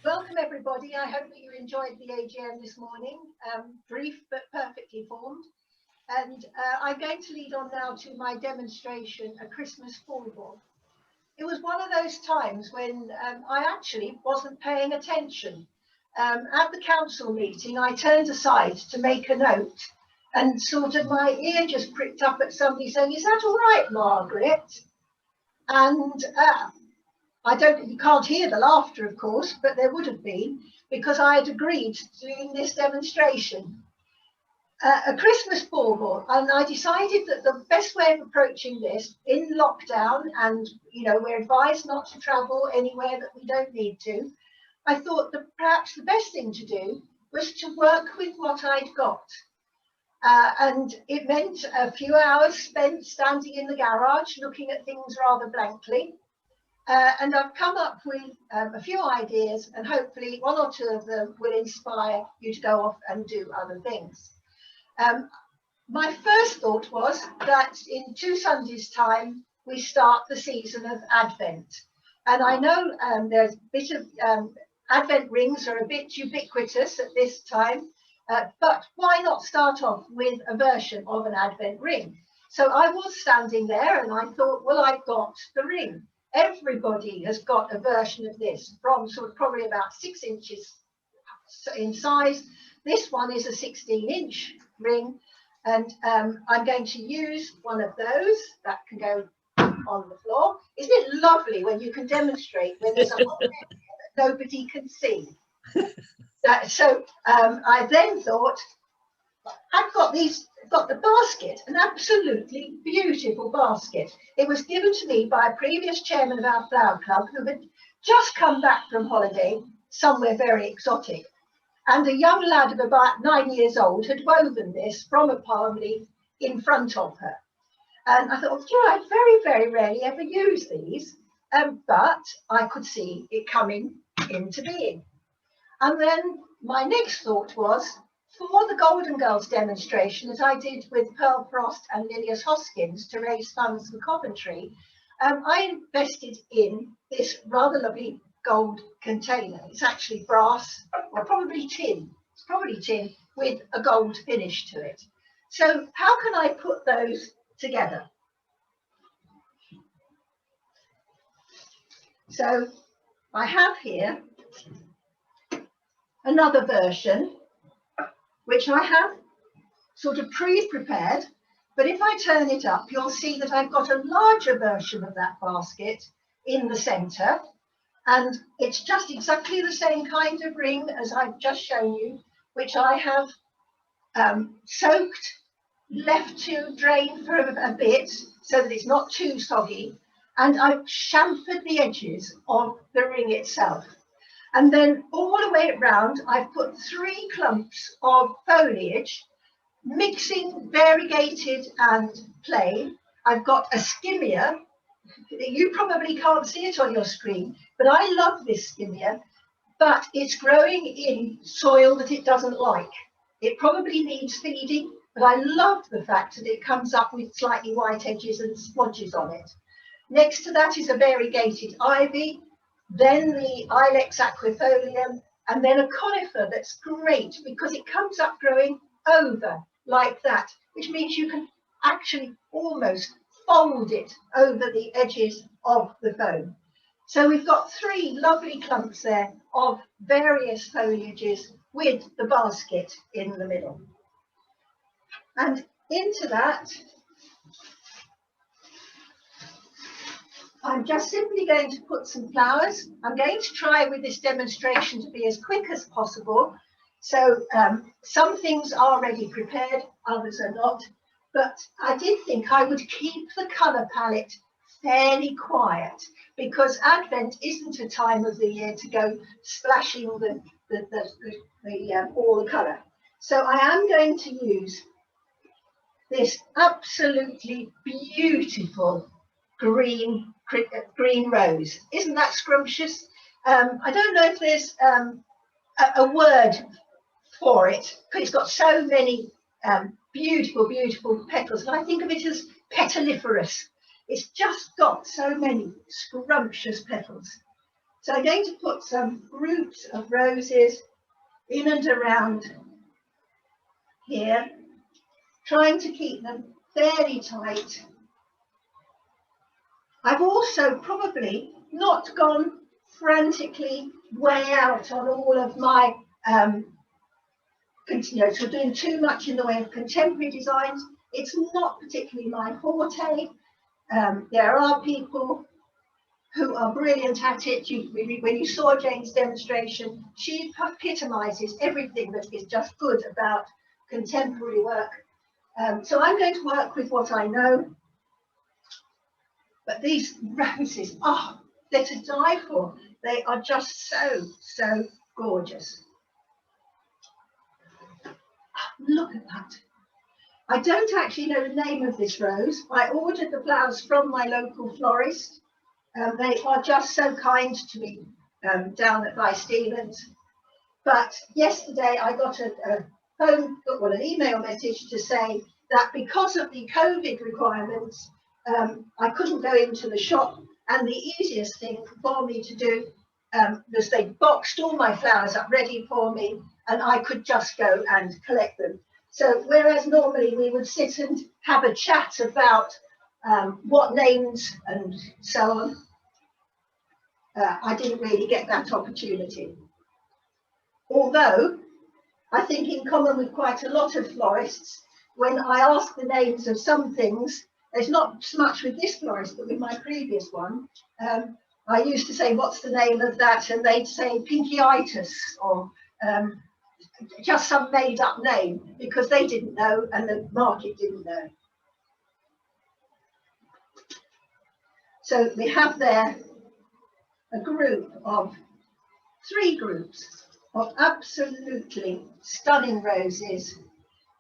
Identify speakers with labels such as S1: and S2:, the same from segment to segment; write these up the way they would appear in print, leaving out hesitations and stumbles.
S1: Welcome everybody. I hope that you enjoyed the AGM this morning. Brief but perfectly formed. And I'm going to lead on now to my demonstration, A Christmas Bauble. It was one of those times when I actually wasn't paying attention. At the council meeting, I turned aside to make a note and sort of my ear just pricked up at somebody saying, "Is that all right, Margaret?" And you can't hear the laughter, of course, but there would have been, because I had agreed to doing this demonstration. A Christmas Bauble, and I decided that the best way of approaching this in lockdown, and we're advised not to travel anywhere that we don't need to, I thought that perhaps the best thing to do was to work with what I'd got. And it meant a few hours spent standing in the garage looking at things rather blankly. And I've come up with a few ideas, and hopefully one or two of them will inspire you to go off and do other things. My first thought was that in 2 Sundays' time, we start the season of Advent. And I know there's a bit of Advent rings are a bit ubiquitous at this time, but why not start off with a version of an Advent ring? So I was standing there and I thought, well, I've got the ring. Everybody has got a version of this, from sort of probably about 6 inches in size. This one is a 16-inch ring, and I'm going to use one of those that can go on the floor. Isn't it lovely when you can demonstrate when there's a whole area that nobody can see? So I then thought, I've got the basket, an absolutely beautiful basket. It was given to me by a previous chairman of our flower club who had just come back from holiday somewhere very exotic. And a young lad of about 9 years old had woven this from a palm leaf in front of her. And I thought, I very, very rarely ever use these, but I could see it coming into being. And then my next thought was, for the Golden Girls demonstration that I did with Pearl Frost and Lilias Hoskins to raise funds for Coventry, I invested in this rather lovely gold container. It's actually brass, or probably tin. It's probably tin with a gold finish to it. So how can I put those together? So I have here another version, which I have sort of pre-prepared, but if I turn it up, you'll see that I've got a larger version of that basket in the centre, and it's just exactly the same kind of ring as I've just shown you, which I have soaked, left to drain for a bit so that it's not too soggy, and I've chamfered the edges of the ring itself. And then all the way around, I've put 3 clumps of foliage, mixing variegated and plain. I've got a skimmia. You probably can't see it on your screen, but I love this skimmia, but it's growing in soil that it doesn't like. It probably needs feeding, but I love the fact that it comes up with slightly white edges and splodges on it. Next to that is a variegated ivy, then the Ilex aquifolium, and then a conifer that's great because it comes up growing over like that, which means you can actually almost fold it over the edges of the foam. So we've got 3 lovely clumps there of various foliages with the basket in the middle. And into that, I'm just simply going to put some flowers. I'm going to try with this demonstration to be as quick as possible. So some things are already prepared, others are not. But I did think I would keep the colour palette fairly quiet, because Advent isn't a time of the year to go splashing all the colour. So I am going to use this absolutely beautiful green rose. Isn't that scrumptious? I don't know if there's a word for it, because it's got so many beautiful, beautiful petals, and I think of it as petaliferous. It's just got so many scrumptious petals. So I'm going to put some groups of roses in and around here, trying to keep them fairly tight. I've also probably not gone frantically way out on all of my, so doing too much in the way of contemporary designs. It's not particularly my forte. There are people who are brilliant at it. When you saw Jane's demonstration, she epitomises everything that is just good about contemporary work. So I'm going to work with what I know. But these roses, oh, they're to die for. They are just so, so gorgeous. Look at that. I don't actually know the name of this rose. I ordered the flowers from my local florist. They are just so kind to me down at By Stevens. But yesterday I got an email message to say that because of the COVID requirements, I couldn't go into the shop, and the easiest thing for me to do was they boxed all my flowers up ready for me, and I could just go and collect them. So whereas normally we would sit and have a chat about what names and so on, I didn't really get that opportunity. Although I think in common with quite a lot of florists, when I ask the names of some things, there's not so much with this florist, but with my previous one, I used to say, what's the name of that? And they'd say Pinkyitis, or just some made up name, because they didn't know and the market didn't know. So we have there a group of 3 groups of absolutely stunning roses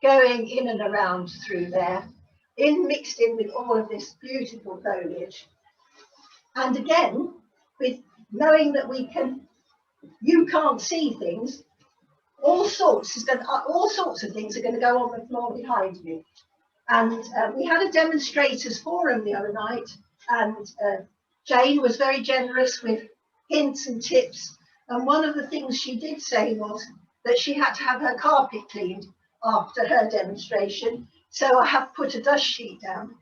S1: going in and around through there, mixed in with all of this beautiful foliage. And again, with knowing that you can't see things, all sorts of things are going to go on the floor behind me. And we had a demonstrators forum the other night, and Jane was very generous with hints and tips. And one of the things she did say was that she had to have her carpet cleaned after her demonstration. So I have put a dust sheet down.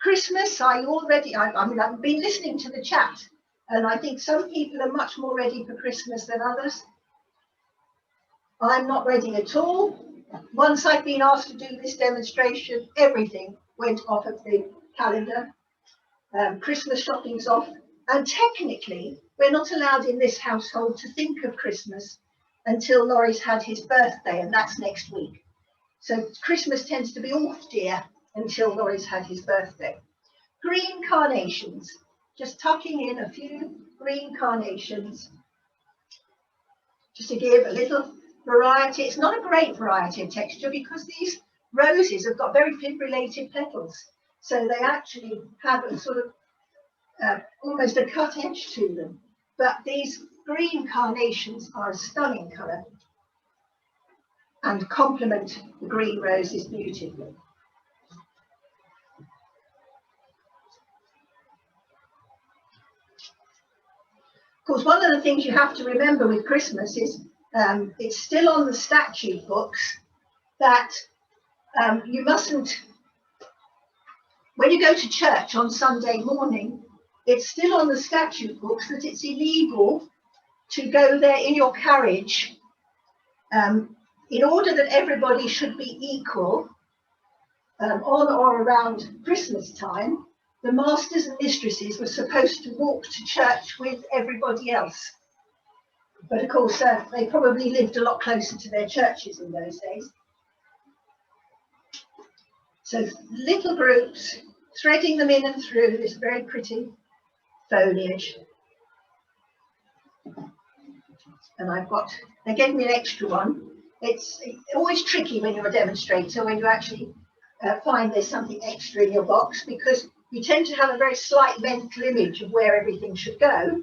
S1: Christmas, I've been listening to the chat, and I think some people are much more ready for Christmas than others. I'm not ready at all. Once I've been asked to do this demonstration, everything went off of the calendar. Christmas shopping's off, and technically we're not allowed in this household to think of Christmas until Laurie's had his birthday, and that's next week. So Christmas tends to be off, dear, until Laurie's had his birthday. Green carnations, just tucking in a few green carnations, just to give a little variety. It's not a great variety of texture because these roses have got very fibrillated petals, so they actually have a sort of almost a cut edge to them. But these green carnations are a stunning colour and complement the green roses beautifully. Of course, one of the things you have to remember with Christmas is it's still on the statute books that you mustn't, when you go to church on Sunday morning, it's still on the statute books that it's illegal to go there in your carriage. In order that everybody should be equal on or around Christmas time, the masters and mistresses were supposed to walk to church with everybody else. But of course, they probably lived a lot closer to their churches in those days. So little groups, threading them in and through this very pretty foliage. And they gave me an extra one. It's always tricky when you're a demonstrator, when you actually find there's something extra in your box, because you tend to have a very slight mental image of where everything should go.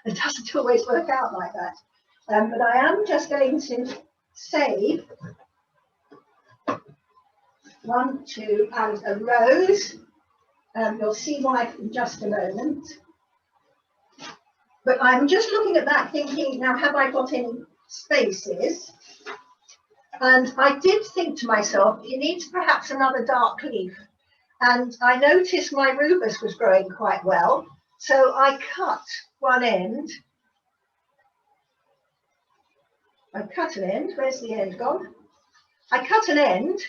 S1: It doesn't always work out like that. But I am just going to save 1, 2, and a rose. You'll see why in just a moment. But I'm just looking at that thinking, now have I got any spaces? And I did think to myself, it needs perhaps another dark leaf. And I noticed my rubus was growing quite well. So I cut one end. I cut an end. Where's the end gone? I cut an end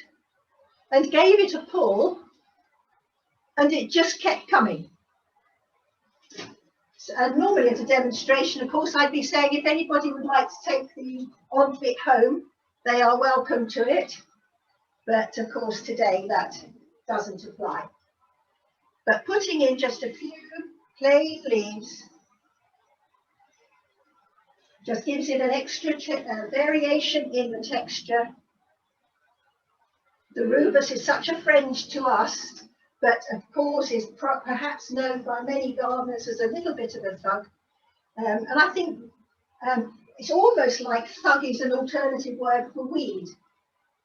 S1: and gave it a pull, and it just kept coming. And normally at a demonstration, of course, I'd be saying if anybody would like to take the odd bit home, they are welcome to it. But of course, today that doesn't apply. But putting in just a few plain leaves just gives it an extra variation in the texture. The rubus is such a friend to us, but of course is perhaps known by many gardeners as a little bit of a thug. And I think it's almost like thug is an alternative word for weed.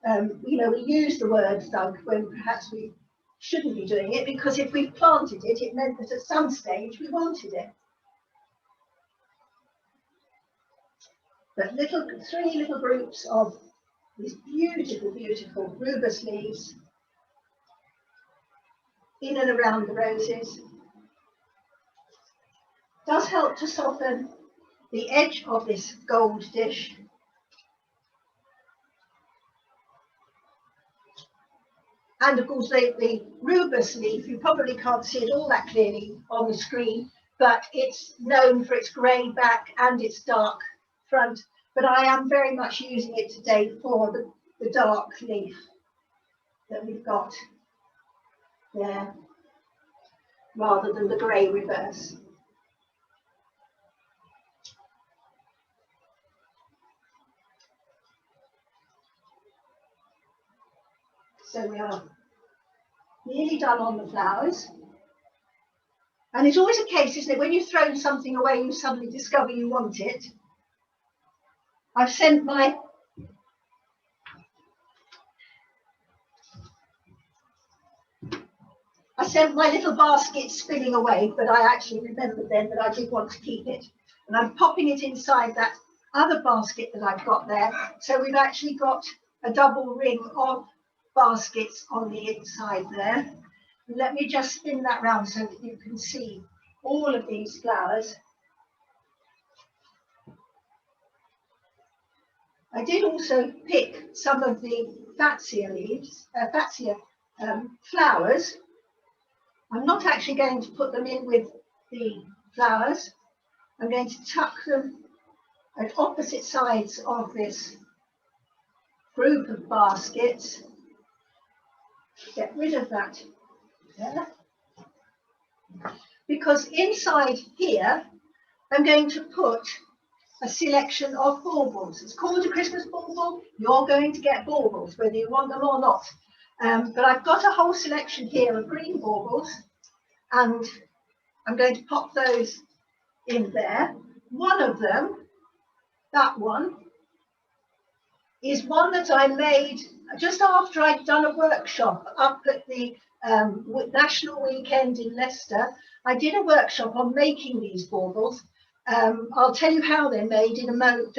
S1: You know, we use the word thug when perhaps we shouldn't be doing it, because if we planted it, it meant that at some stage we wanted it. But three little groups of these beautiful, beautiful rubus leaves in and around the roses. Does help to soften the edge of this gold dish. And of course the rubus leaf, you probably can't see it all that clearly on the screen, but it's known for its grey back and its dark front. But I am very much using it today for the dark leaf that we've got there, rather than the grey reverse. So we are nearly done on the flowers. And it's always a case, isn't it, when you've thrown something away, you suddenly discover you want it. I've sent my little basket spinning away, but I actually remembered then that I did want to keep it. And I'm popping it inside that other basket that I've got there. So we've actually got a double ring of baskets on the inside there. Let me just spin that round so that you can see all of these flowers. I did also pick some of the fatsier leaves, flowers. I'm not actually going to put them in with the flowers. I'm going to tuck them at opposite sides of this group of baskets. Get rid of that there. Because inside here, I'm going to put a selection of baubles. It's called a Christmas bauble. You're going to get baubles, whether you want them or not. But I've got a whole selection here of green baubles, and I'm going to pop those in there. One of them, that one, is one that I made just after I'd done a workshop up at the National Weekend in Leicester. I did a workshop on making these baubles. I'll tell you how they're made in a moment,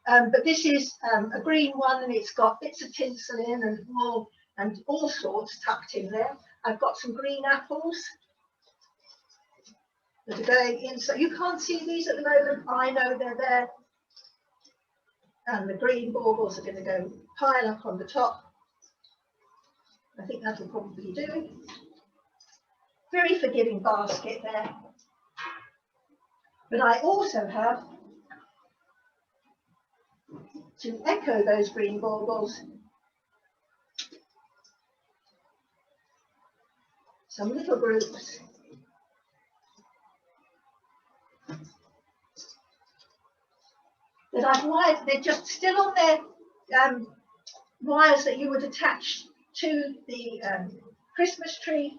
S1: but this is a green one, and it's got bits of tinsel in and all sorts tucked in there. I've got some green apples that are going in. So you can't see these at the moment. I know they're there. And the green baubles are going to go pile up on the top. I think that'll probably do. Very forgiving basket there. But I also have, to echo those green baubles, some little groups that I've wired. They're just still on their wires that you would attach to the Christmas tree,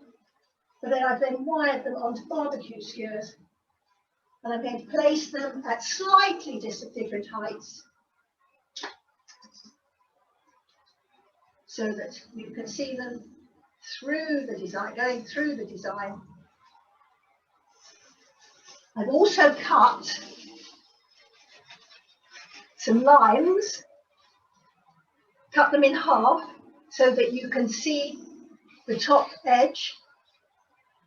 S1: but then I've wired them onto barbecue skewers, and I'm going to place them at slightly different heights so that you can see them through the design, going through the design. I've also cut some limes, cut them in half so that you can see the top edge,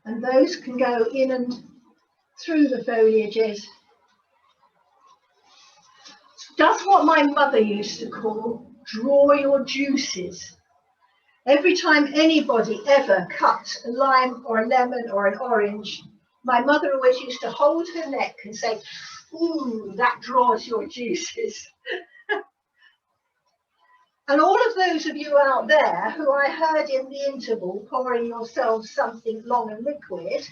S1: and those can go in and through the foliages. That's what my mother used to call draw your juices. Every time anybody ever cut a lime or a lemon or an orange, my mother always used to hold her neck and say, "Ooh, that draws your juices." And all of those of you out there who I heard in the interval pouring yourselves something long and liquid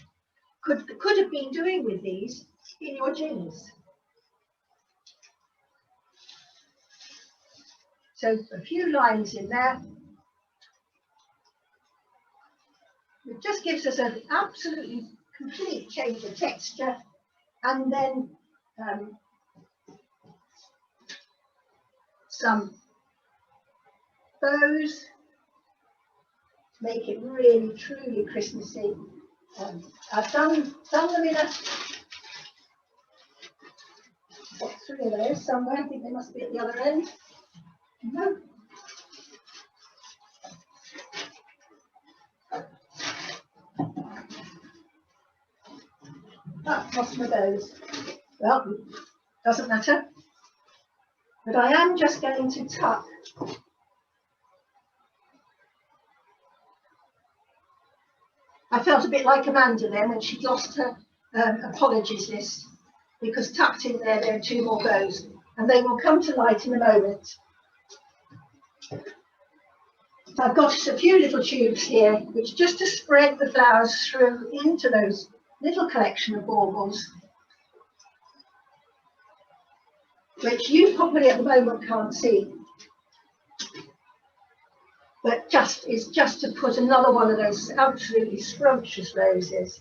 S1: could have been doing with these in your gins. So a few lines in there. It just gives us an absolutely complete change of texture, and then some bows to make it really truly Christmassy. I've done them in a, got 3 of those somewhere. I think they must be at the other end. No. Lost my bows. Well, doesn't matter. But I am just going to tuck I felt a bit like Amanda then when she'd lost her apologies list, because tucked in there are 2 more bows, and they will come to light in a moment. So I've got a few little tubes here, which just to spread the flowers through into those little collection of baubles, which you probably at the moment can't see. But it's just to put another one of those absolutely scrumptious roses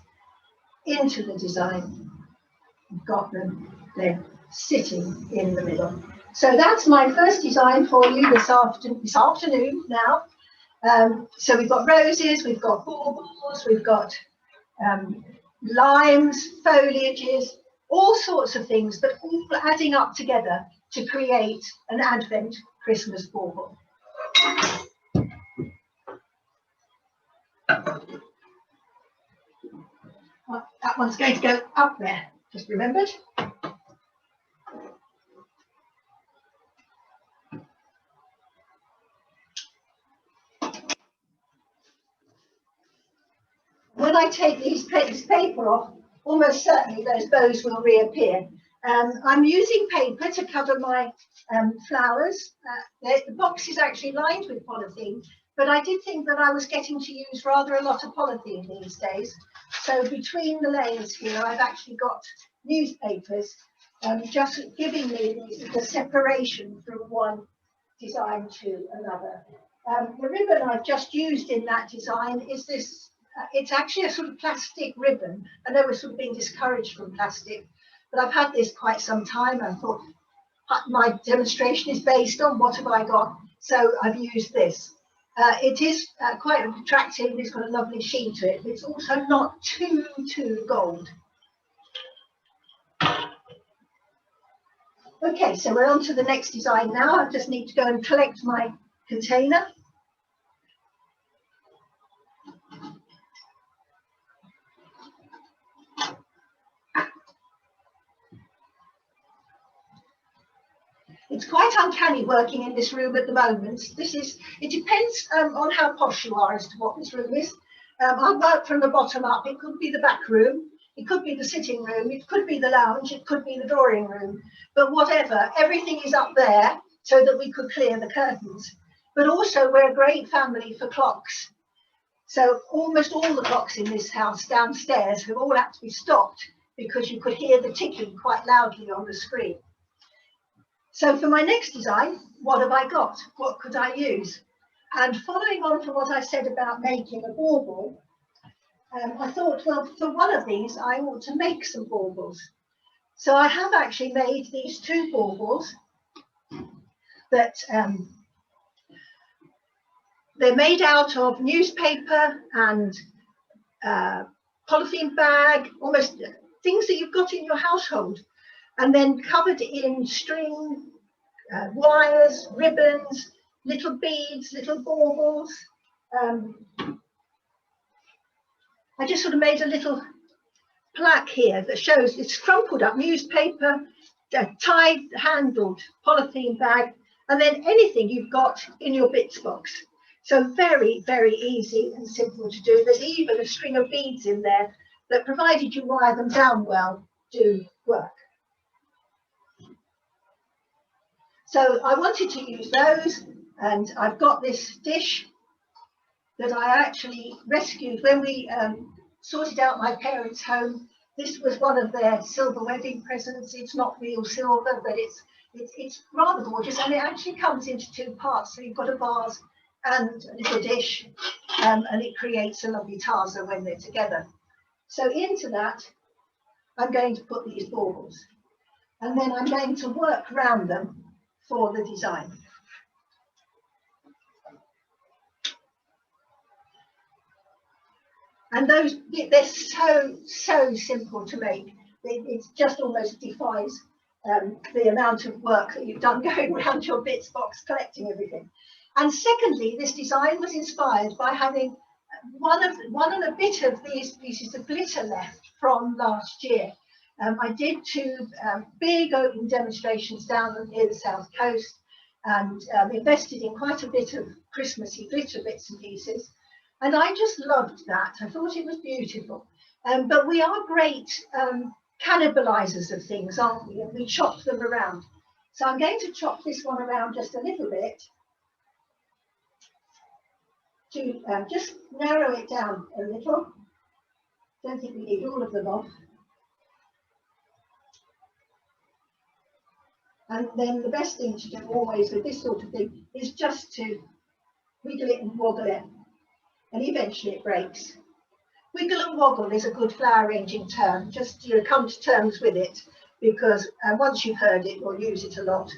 S1: into the design. I've got them there sitting in the middle. So that's my first design for you this afternoon now. So we've got roses, we've got baubles, we've got limes, foliages, all sorts of things, but all adding up together to create an Advent Christmas bauble. Well, that one's going to go up there, just remembered. When I take this paper off, almost certainly those bows will reappear. I'm using paper to cover my flowers. The box is actually lined with polythene, but I did think that I was getting to use rather a lot of polythene these days. So between the layers here, I've actually got newspapers, just giving me the separation from one design to another. The ribbon I've just used in that design is this. It's actually a sort of plastic ribbon. I know we're sort of being discouraged from plastic, but I've had this quite some time. I thought my demonstration is based on what have I got, so I've used this. It is quite attractive. It's got a lovely sheen to it, but it's also not too gold. Okay, so we're on to the next design now. I just need to go and collect my container. It's quite uncanny working in this room at the moment. It depends on how posh you are as to what this room is. I work from the bottom up. It could be the back room, it could be the sitting room, it could be the lounge, it could be the drawing room. But whatever, everything is up there so that we could clear the curtains. But also we're a great family for clocks. So almost all the clocks in this house downstairs have all had to be stopped because you could hear the ticking quite loudly on the screen. So for my next design, what have I got? What could I use? And following on from what I said about making a bauble, I thought, well, for one of these, I ought to make some baubles. So I have actually made these 2 baubles that they're made out of newspaper and polythene bag, almost things that you've got in your household, and then covered in string, wires, ribbons, little beads, little baubles. I just sort of made a little plaque here that shows it's crumpled up newspaper, a tie-handled polythene bag, and then anything you've got in your bits box. So very, very easy and simple to do. There's even a string of beads in there that, provided you wire them down well, do work. So I wanted to use those, and I've got this dish that I actually rescued when we sorted out my parents' home. This was one of their silver wedding presents. It's not real silver, but it's rather gorgeous, and it actually comes into two parts. So you've got a vase and a little dish, and it creates a lovely taza when they're together. So into that, I'm going to put these baubles, and then I'm going to work around them for the design. And those, they're so simple to make. It just almost defies the amount of work that you've done going around your bits box collecting everything. And secondly, this design was inspired by having one and a bit of these pieces of glitter left from last year. I did two big open demonstrations down near the south coast, and invested in quite a bit of Christmassy glitter bits and pieces. And I just loved that. I thought it was beautiful. But we are great cannibalizers of things, aren't we? And we chop them around. So I'm going to chop this one around just a little bit to just narrow it down a little. Don't think we need all of them off. And then the best thing to do always with this sort of thing is just to wiggle it and wobble it, and eventually it breaks. Wiggle and wobble is a good flower arranging term. Just come to terms with it, because once you've heard it, you'll use it a lot.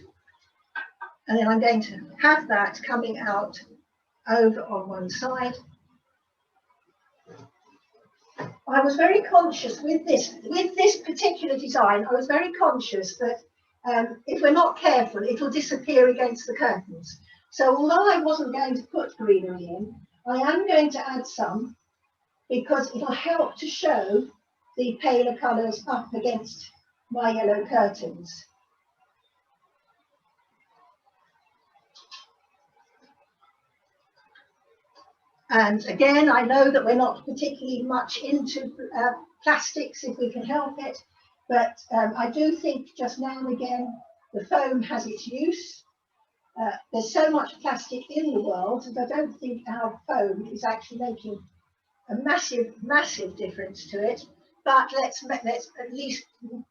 S1: And then I'm going to have that coming out over on one side. I was very conscious with this particular design. I was very conscious that if we're not careful, it'll disappear against the curtains. So although I wasn't going to put greenery in, I am going to add some, because it'll help to show the paler colours up against my yellow curtains. And again, I know that we're not particularly much into plastics if we can help it, but I do think just now and again the foam has its use. There's so much plastic in the world, and I don't think our foam is actually making a massive difference to it. But let's at least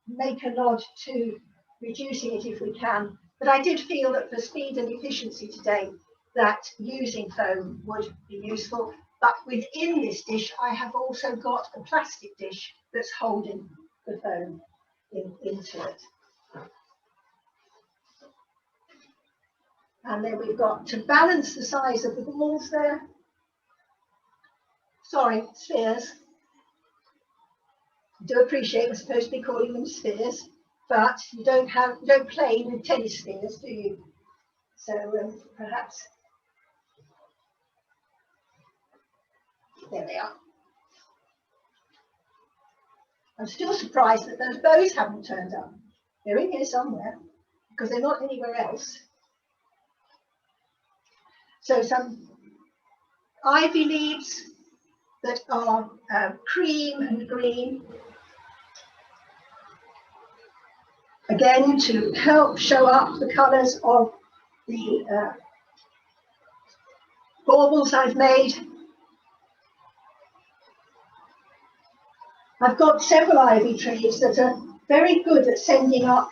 S1: make a nod to reducing it if we can. But I did feel that for speed and efficiency today, that using foam would be useful. But within this dish, I have also got a plastic dish that's holding the foam into it. And then we've got, to balance the size of the balls there, sorry, spheres. I do appreciate we're supposed to be calling them spheres, but you don't play with tennis spheres, do you? So perhaps, there they are. I'm still surprised that those bows haven't turned up. They're in here somewhere, because they're not anywhere else. So some ivy leaves that are cream and green. Again, to help show up the colours of the baubles I've made. I've got several ivy trees that are very good at sending up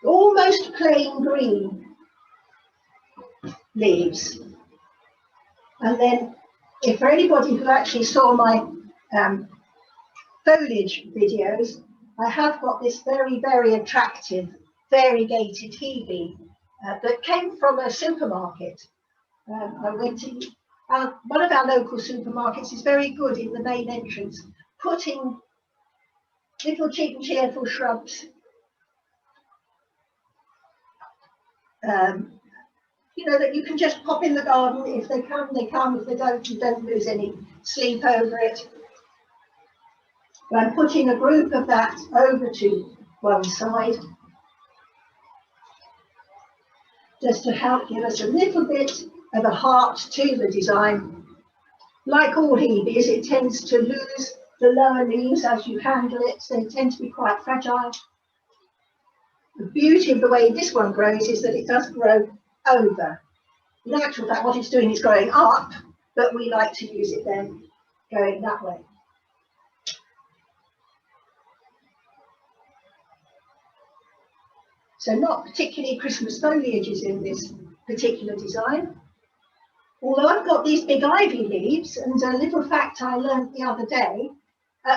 S1: almost plain green leaves. And then, if for anybody who actually saw my foliage videos, I have got this very attractive variegated hebe that came from a supermarket. I went to one of our local supermarkets is very good in the main entrance, putting little cheap and cheerful shrubs, you know, that you can just pop in the garden. If they come, they come. If they don't, you don't lose any sleep over it. But I'm putting a group of that over to one side, just to help give us a little bit of a heart to the design. Like all hebes, it tends to lose the lower leaves as you handle it, so they tend to be quite fragile. The beauty of the way this one grows is that it does grow over. In actual fact, what it's doing is growing up, but we like to use it then going that way. So not particularly Christmas foliages in this particular design. Although I've got these big ivy leaves, and a little fact I learned the other day,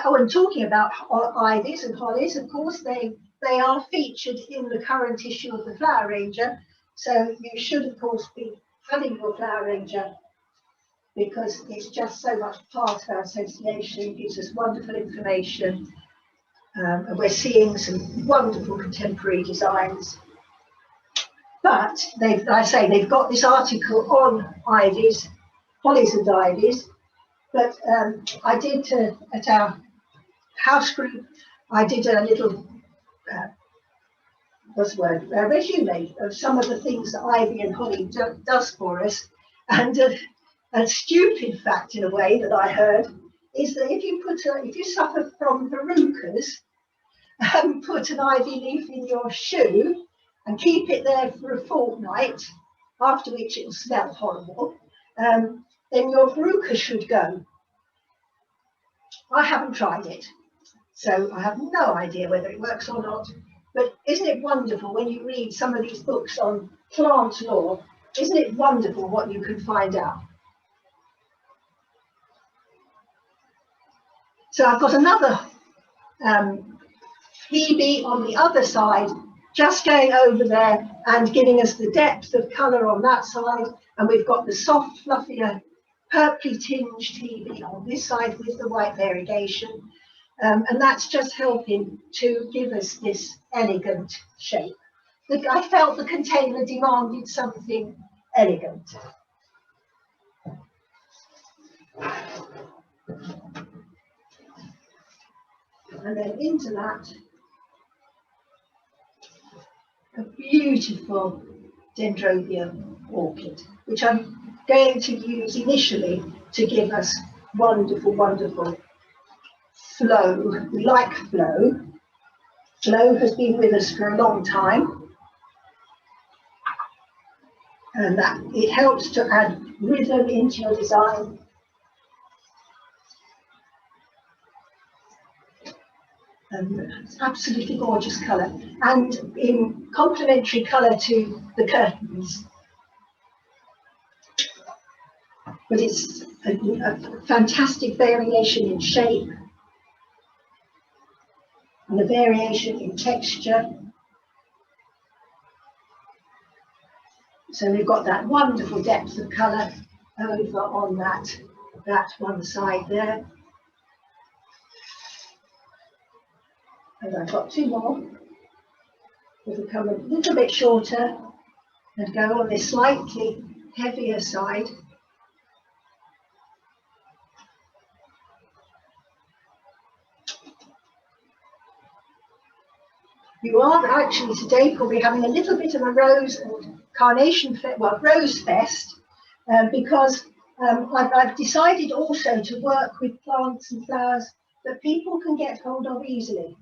S1: when talking about ivies and hollies, of course, they are featured in the current issue of the Flower Ranger. So you should, of course, be having your Flower Ranger, because it's just so much part of our association, gives us wonderful information. And we're seeing some wonderful contemporary designs. But they've got this article on ivies, hollies and ivies. But I did at our house group, I did a little resume of some of the things that ivy and holly does for us. And a stupid fact, in a way, that I heard is that if you suffer from verrucas, put an ivy leaf in your shoe and keep it there for a fortnight, after which it will smell horrible, then your verruca should go. I haven't tried it, so I have no idea whether it works or not. But isn't it wonderful when you read some of these books on plant law? Isn't it wonderful what you can find out? So I've got another Hebe on the other side, just going over there and giving us the depth of colour on that side. And we've got the soft, fluffier, purply tinged Hebe on this side with the white variegation. And that's just helping to give us this elegant shape. I felt the container demanded something elegant. And then into that, a beautiful dendrobium orchid, which I'm going to use initially to give us wonderful, wonderful flow. We like flow. Flow has been with us for a long time, and that it helps to add rhythm into your design. And it's absolutely gorgeous colour, and in complementary colour to the curtains. But it's a fantastic variation in shape and a variation in texture. So we've got that wonderful depth of colour over on that one side there. And I've got two more that will come a little bit shorter and go on this slightly heavier side. You are actually today probably having a little bit of a rose and carnation, rose fest, because I've decided also to work with plants and flowers that people can get hold of easily.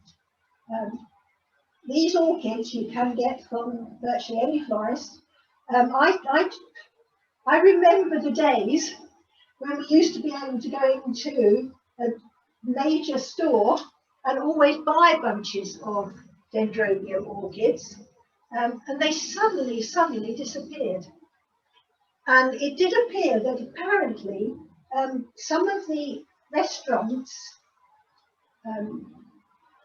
S1: These orchids you can get from virtually any florist. I remember the days when we used to be able to go into a major store and always buy bunches of dendrobium orchids, and they suddenly disappeared. And it did appear that apparently some of the restaurants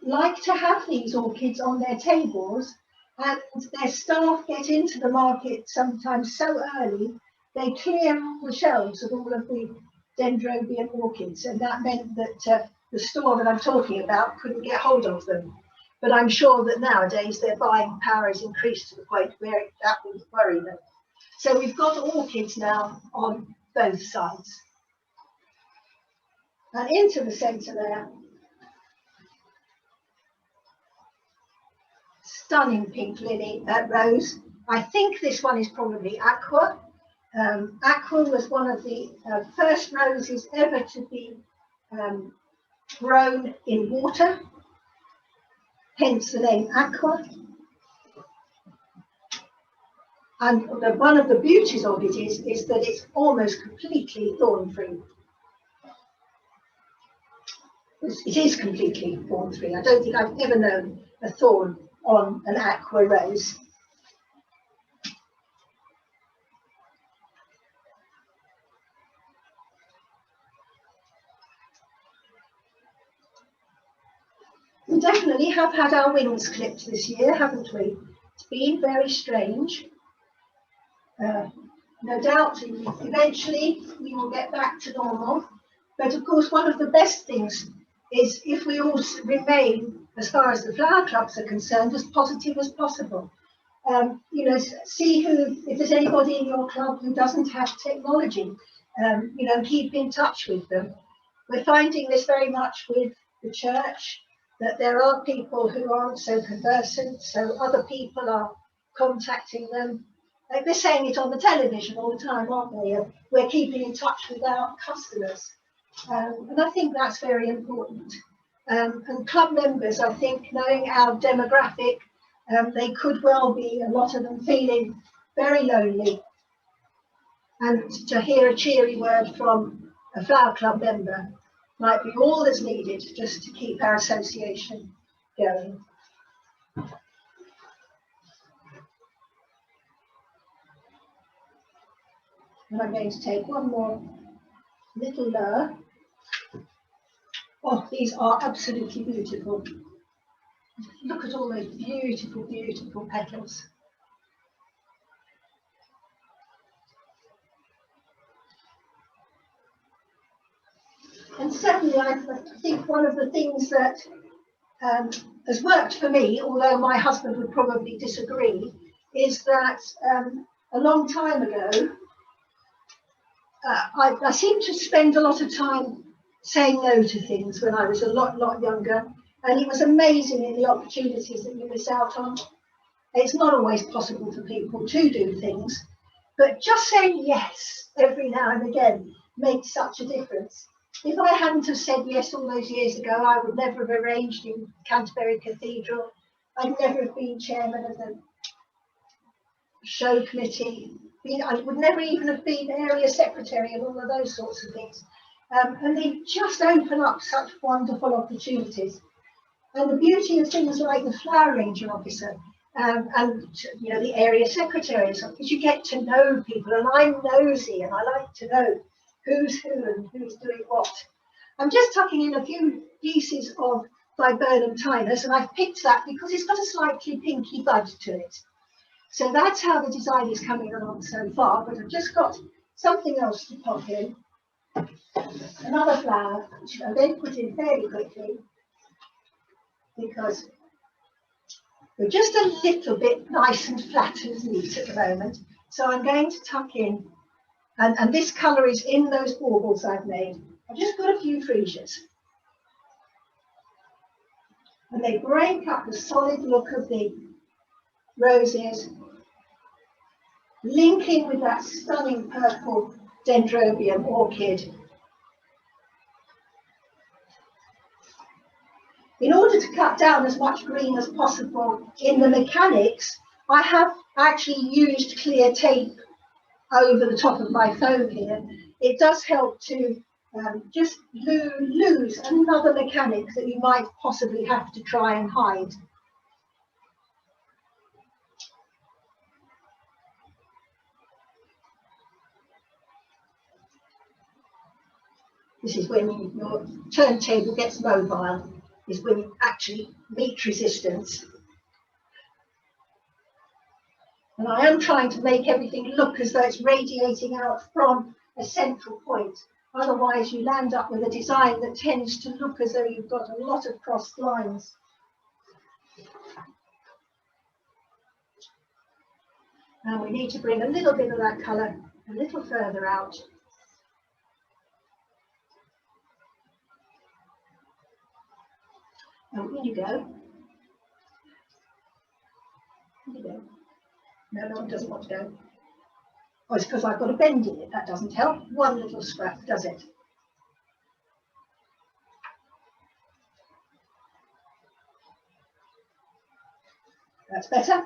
S1: like to have these orchids on their tables, and their staff get into the market sometimes so early they clear the shelves of all of the dendrobium orchids, and that meant that the store that I'm talking about couldn't get hold of them. But I'm sure that nowadays their buying power has increased to the point where that wouldn't worry them. So we've got orchids now on both sides. And into the centre there, stunning pink lily rose. I think this one is probably aqua. Aqua was one of the first roses ever to be grown in water, hence the name aqua. And one of the beauties of it is that it's almost completely thorn-free. It is completely thorn-free. I don't think I've ever known a thorn on an aqua rose. We definitely have had our wings clipped this year, haven't we? It's been very strange. No doubt eventually we will get back to normal. But of course, one of the best things is if we all remain, as far as the flower clubs are concerned, as positive as possible. You know, see if there's anybody in your club who doesn't have technology, you know, keep in touch with them. We're finding this very much with the church, that there are people who aren't so conversant, so other people are contacting them. Like they're saying it on the television all the time, aren't they? We're keeping in touch with our customers. And I think that's very important. And club members, I think, knowing our demographic, they could well be, a lot of them, feeling very lonely. And to hear a cheery word from a flower club member might be all that's needed just to keep our association going. And I'm going to take one more little lure. Oh, these are absolutely beautiful. Look at all those beautiful, beautiful petals. And certainly I think one of the things that has worked for me, although my husband would probably disagree, is that a long time ago, I seemed to spend a lot of time saying no to things when I was a lot younger, and it was amazing in the opportunities that you miss out on. It's not always possible for people to do things, but just saying yes every now and again makes such a difference. If I hadn't have said yes all those years ago, I would never have arranged in Canterbury Cathedral. I'd never have been chairman of the show committee. I would never even have been area secretary and all of those sorts of things. And they just open up such wonderful opportunities. And the beauty of things like the flower arranging officer and you know, the area secretaries, because you get to know people, and I'm nosy and I like to know who's who and who's doing what. I'm just tucking in a few pieces of viburnum tinus, and I've picked that because it's got a slightly pinky bud to it. So that's how the design is coming along so far, but I've just got something else to pop in. Another flower, which I'm going to put in fairly quickly, because we're just a little bit nice and flat and neat at the moment. So I'm going to tuck in, and this colour is in those baubles I've made. I've just got a few freesias. And they break up the solid look of the roses, linking with that stunning purple dendrobium orchid. In order to cut down as much green as possible in the mechanics, I have actually used clear tape over the top of my foam here. It does help to just lose another mechanic that you might possibly have to try and hide. This is when your turntable gets mobile, is when you actually meet resistance. And I am trying to make everything look as though it's radiating out from a central point. Otherwise, you land up with a design that tends to look as though you've got a lot of crossed lines. And we need to bring a little bit of that colour a little further out. Oh, in you go. In you go. No, no, it doesn't want to go. Oh, it's because I've got a bend in it. That doesn't help. One little scrap does it. That's better.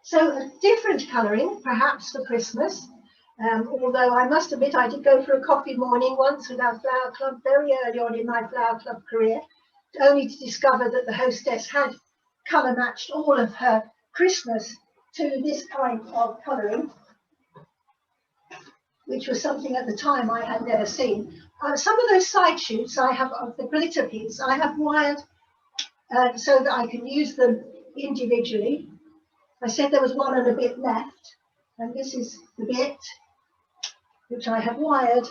S1: So a different colouring, perhaps for Christmas, although I must admit I did go for a coffee morning once with our flower club very early on in my flower club career, only to discover that the hostess had colour matched all of her Christmas to this kind of colouring, which was something at the time I had never seen. Some of those side shoots I have of the glitter piece, I have wired so that I can use them individually. I said there was one and a bit left, and this is the bit which I have wired,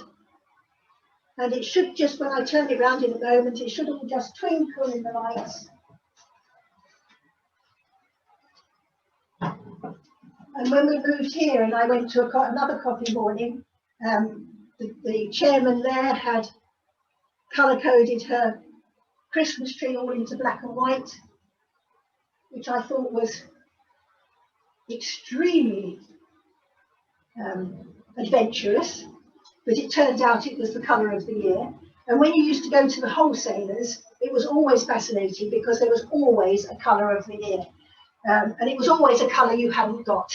S1: and it should just, when I turn it around in a moment, it should all just twinkle in the lights. And when we moved here and I went to another coffee morning, the chairman there had colour-coded her Christmas tree all into black and white, which I thought was extremely adventurous, but it turned out it was the colour of the year. And when you used to go to the wholesalers, it was always fascinating because there was always a colour of the year. And it was always a colour you hadn't got.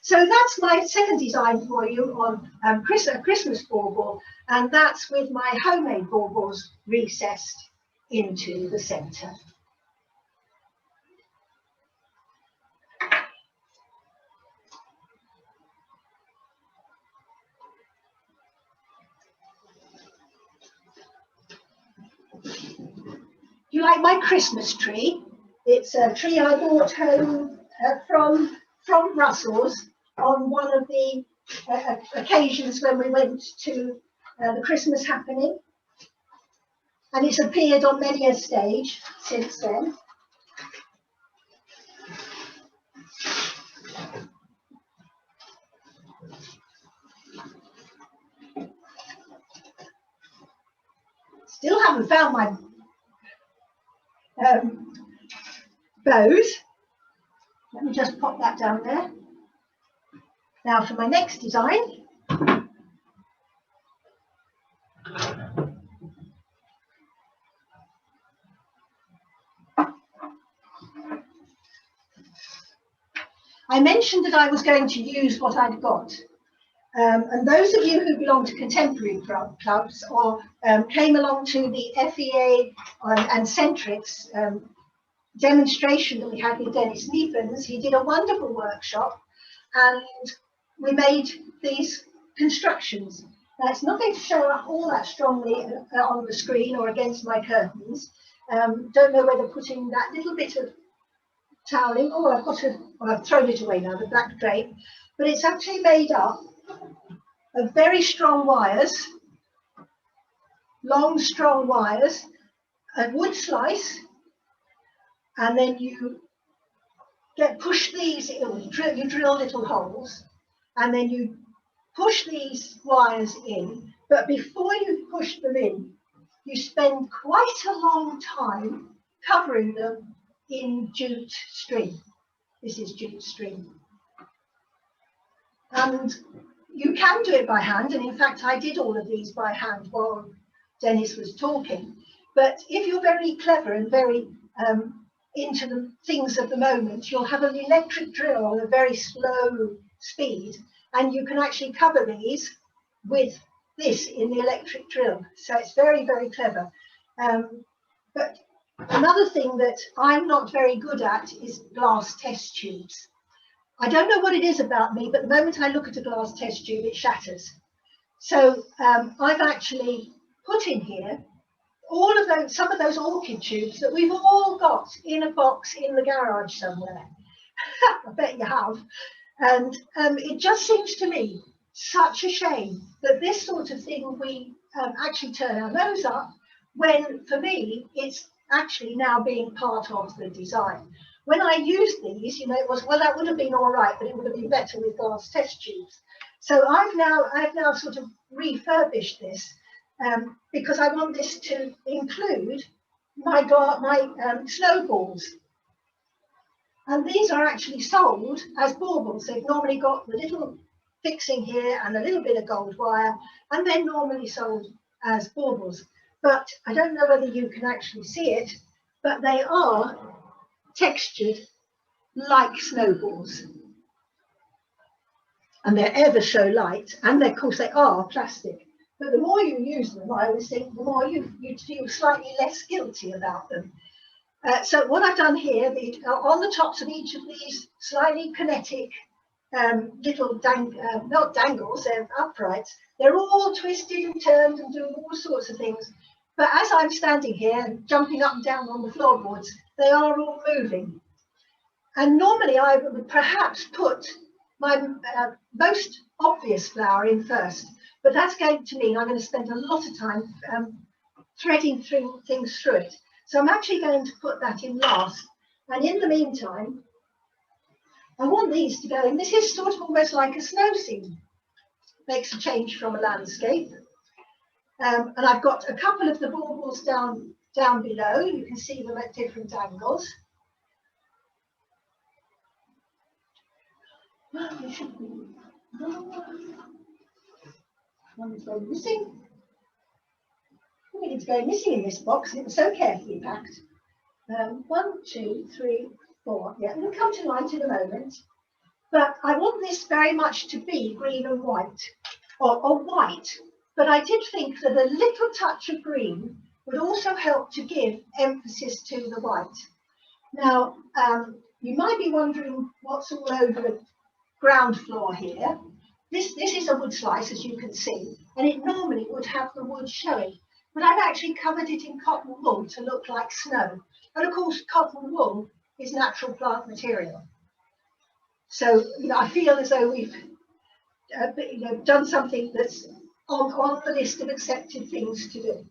S1: So that's my second design for you on a Christmas bauble, and that's with my homemade baubles recessed into the centre. You like my Christmas tree? It's a tree I brought home from Brussels on one of the occasions when we went to the Christmas happening, and it's appeared on many a stage since then. Still haven't found my bows. Let me just pop that down there. Now for my next design. I mentioned that I was going to use what I'd got. And those of you who belong to contemporary clubs or came along to the FEA and Centrix demonstration that we had with Dennis Neefens, he did a wonderful workshop and we made these constructions. Now it's not going to show up all that strongly on the screen or against my curtains. Don't know whether putting that little bit of toweling, I've thrown it away now, the black drape, but it's actually made up of very strong wires, long strong wires, a wood slice, and then you push these, you drill little holes, and then you push these wires in, but before you push them in, you spend quite a long time covering them in jute string. This is jute string. And you can do it by hand, and in fact I did all of these by hand while Dennis was talking. But if you're very clever and very into the things of the moment, you'll have an electric drill on a very slow speed, and you can actually cover these with this in the electric drill. So it's very, very clever. But another thing that I'm not very good at is glass test tubes. I don't know what it is about me, but the moment I look at a glass test tube, it shatters. So I've actually put in here all of those, some of those orchid tubes that we've all got in a box in the garage somewhere. I bet you have. And it just seems to me such a shame that this sort of thing we actually turn our nose up, when for me it's actually now being part of the design. When I used these, you know, it was, well, that would have been all right, but it would have been better with glass test tubes. So I've now sort of refurbished this because I want this to include my snowballs. And these are actually sold as baubles. They've normally got the little fixing here and a little bit of gold wire, and they're normally sold as baubles. But I don't know whether you can actually see it, but they are textured like snowballs. And they're ever so light, and of course they are plastic. But the more you use them, I always think, the more you feel slightly less guilty about them. So what I've done here, on the tops of each of these slightly kinetic little, not dangles, they're uprights, they're all twisted and turned and doing all sorts of things. But as I'm standing here and jumping up and down on the floorboards, they are all moving. And normally I would perhaps put my most obvious flower in first, but that's going to mean I'm going to spend a lot of time threading things through it. So I'm actually going to put that in last. And in the meantime, I want these to go in. This is sort of almost like a snow scene. Makes a change from a landscape. And I've got a couple of the baubles down below. You can see them at different angles. Well, there should be one is going missing. It's going missing in this box. It was so carefully packed. 1, 2, 3, 4. Yeah, it'll come to light in a moment. But I want this very much to be green and white, or white. But I did think that a little touch of green would also help to give emphasis to the white. Now, you might be wondering what's all over the ground floor here. This is a wood slice, as you can see, and it normally would have the wood showing. But I've actually covered it in cotton wool to look like snow. And of course, cotton wool is natural plant material. So I feel as though we've done something that's on the list of accepted things to do.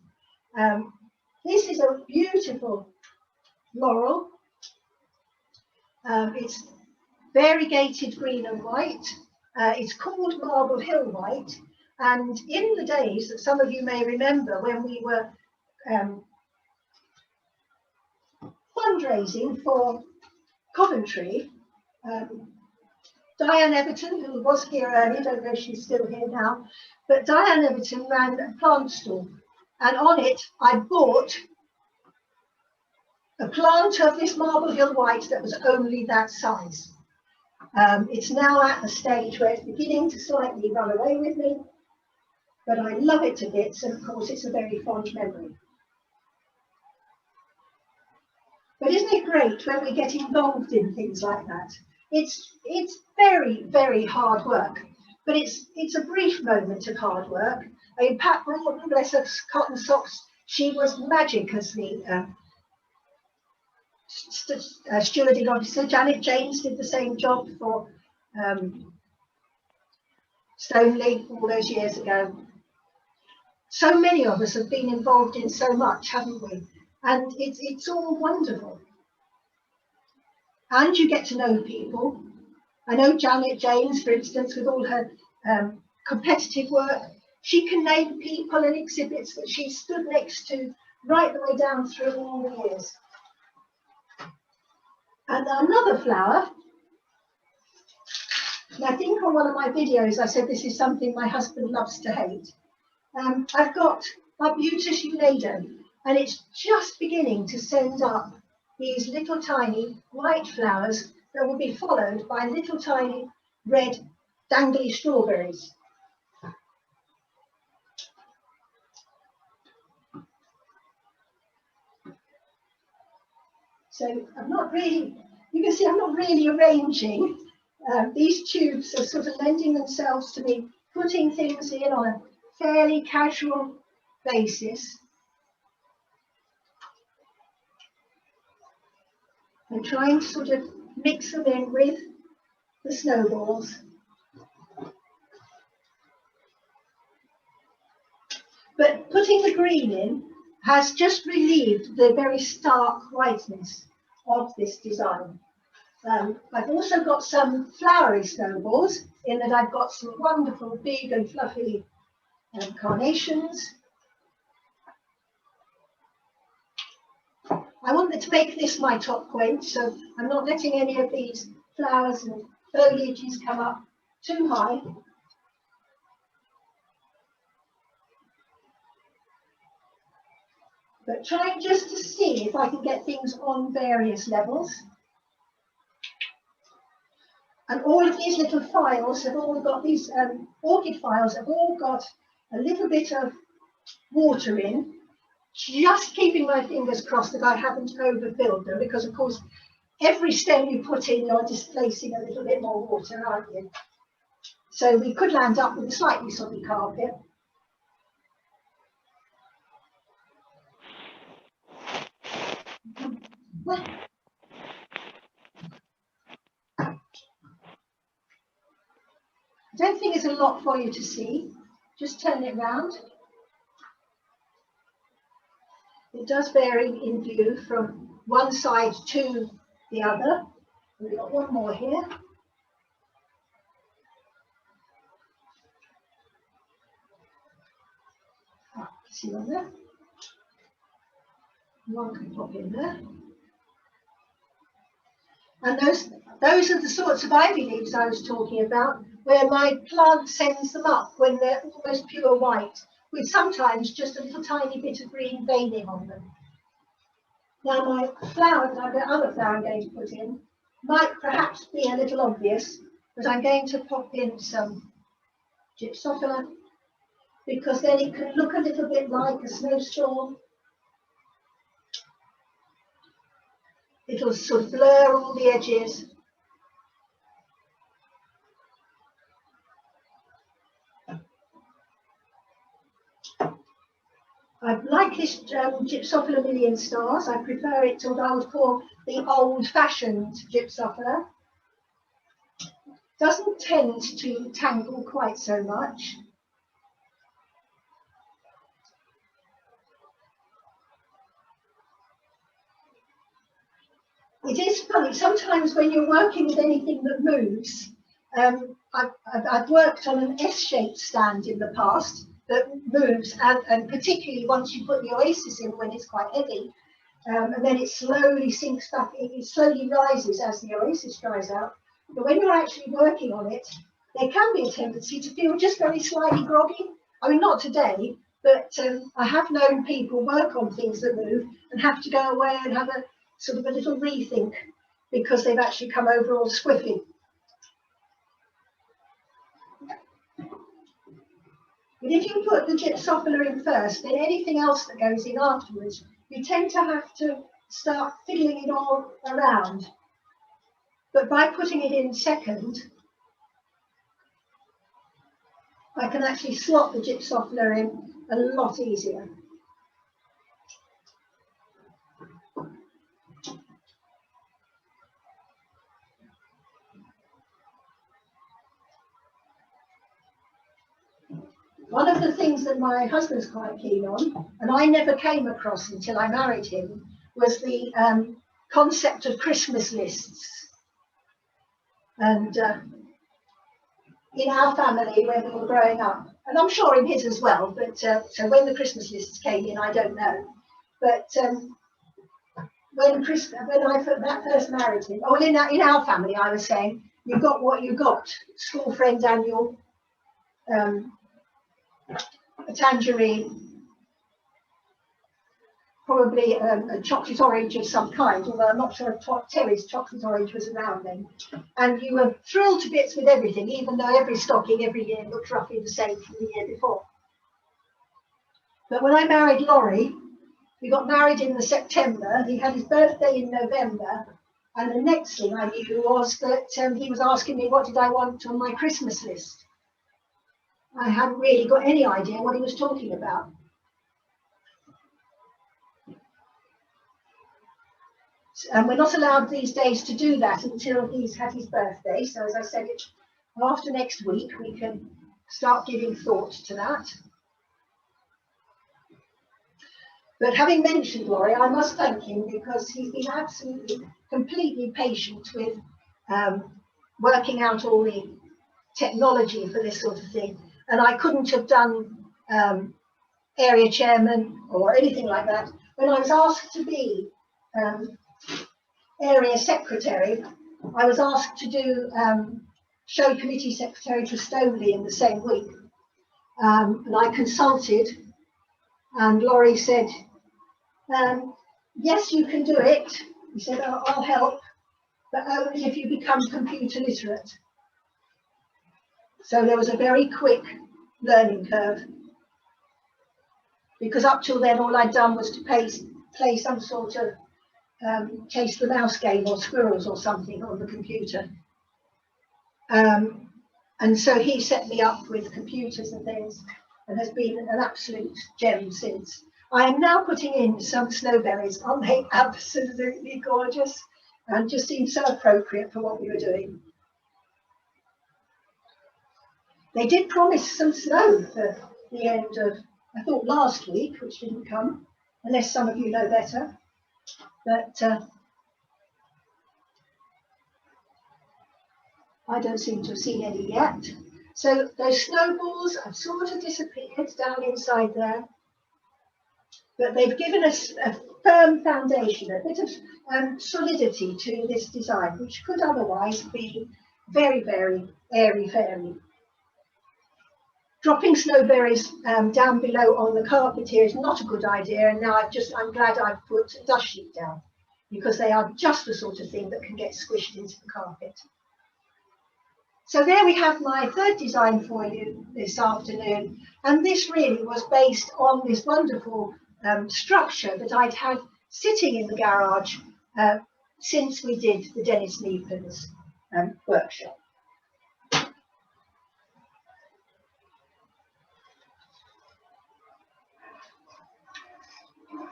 S1: This is a beautiful laurel. It's variegated green and white. It's called Marble Hill White. And in the days that some of you may remember when we were fundraising for Coventry, Diane Everton, who was here earlier, don't know if she's still here now, but Diane Everton ran a plant stall, and on it I bought a plant of this Marble Hill White that was only that size. It's now at the stage where it's beginning to slightly run away with me, but I love it to bits, and of course it's a very fond memory. But isn't it great when we get involved in things like that? It's very, very hard work, but it's a brief moment of hard work. I mean, Pat Broughton, bless her cotton socks, she was magic as the stewarding officer. Janet James did the same job for Stoneleigh all those years ago. So many of us have been involved in so much, haven't we? And it's all wonderful. And you get to know people. I know Janet James, for instance, with all her competitive work, she can name people and exhibits that she stood next to right the way down through all the years. And another flower, and I think on one of my videos I said this is something my husband loves to hate. I've got Arbutus Unado, and it's just beginning to send up these little tiny white flowers that will be followed by little tiny red dangly strawberries. So I'm not really, you can see I'm not really arranging. These tubes are sort of lending themselves to me putting things in on a fairly casual basis. and try and sort of mix them in with the snowballs. But putting the green in has just relieved the very stark whiteness of this design. I've also got some flowery snowballs in that I've got some wonderful big and fluffy carnations. I wanted to make this my top point, so I'm not letting any of these flowers and foliages come up too high. But trying just to see if I can get things on various levels. And all of these little files have all got these orchid files have all got a little bit of water in, just keeping my fingers crossed that I haven't overfilled them, because of course every stem you put in you're displacing a little bit more water, aren't you? So we could land up with a slightly soggy carpet. I don't think it's a lot for you to see. Just turn it round. It does vary in view from one side to the other. We've got one more here. See one there. One can pop in there. And those are the sorts of ivy leaves I was talking about, where my plant sends them up when they're almost pure white, with sometimes just a little tiny bit of green veining on them. Now my flower, the other flower I'm going to put in, might perhaps be a little obvious, but I'm going to pop in some gypsophila, because then it can look a little bit like a snowstorm. It'll sort of blur all the edges. I like this Gypsophila Million Stars. I prefer it to what I would call the old-fashioned Gypsophila. Doesn't tend to tangle quite so much. It is funny, sometimes when you're working with anything that moves, I've worked on an S-shaped stand in the past that moves, and particularly once you put the oasis in when it's quite heavy, and then it slowly sinks back, it slowly rises as the oasis dries out. But when you're actually working on it, there can be a tendency to feel just very slightly groggy. I mean, not today, but I have known people work on things that move and have to go away and have a sort of a little rethink because they've actually come over all squiffy. But if you put the Gypsophila in first, then anything else that goes in afterwards, you tend to have to start fiddling it all around. But by putting it in second, I can actually slot the Gypsophila in a lot easier. One of the things that my husband's quite keen on, and I never came across until I married him, was the concept of Christmas lists. And in our family, when we were growing up, and I'm sure in his as well, but so when the Christmas lists came in, I don't know. But when I first married him, or in our family, I was saying, you got what you got, school friend annual, a tangerine, probably a chocolate orange of some kind, although I'm not sure if Terry's chocolate orange was around then. And you were thrilled to bits with everything, even though every stocking every year looked roughly the same from the year before. But when I married Laurie, we got married in September, he had his birthday in November, and the next thing I knew was that he was asking me what did I want on my Christmas list. I hadn't really got any idea what he was talking about. And we're not allowed these days to do that until he's had his birthday. So as I said, after next week, we can start giving thought to that. But having mentioned Laurie, I must thank him because he's been absolutely, completely patient with working out all the technology for this sort of thing. And I couldn't have done area chairman or anything like that. When I was asked to be area secretary, I was asked to do show committee secretary to Stoneleigh in the same week. And I consulted, and Laurie said, yes, you can do it. He said, I'll help, but only if you become computer literate. So there was a very quick learning curve, because up till then all I'd done was to play some sort of chase the mouse game or squirrels or something on the computer. And so he set me up with computers and things, and has been an absolute gem since. I am now putting in some snowberries. Aren't they absolutely gorgeous? And just seem so appropriate for what we were doing. They did promise some snow for the end of, I thought, last week, which didn't come, unless some of you know better. But I don't seem to have seen any yet. So those snowballs have sort of disappeared down inside there. But they've given us a firm foundation, a bit of solidity to this design, which could otherwise be very, very airy-fairy. Dropping snowberries down below on the carpet here is not a good idea, and now I'm glad I've put a dust sheet down, because they are just the sort of thing that can get squished into the carpet. So there we have my third design for you this afternoon, and this really was based on this wonderful structure that I'd had sitting in the garage since we did the Dennis Neepens workshop.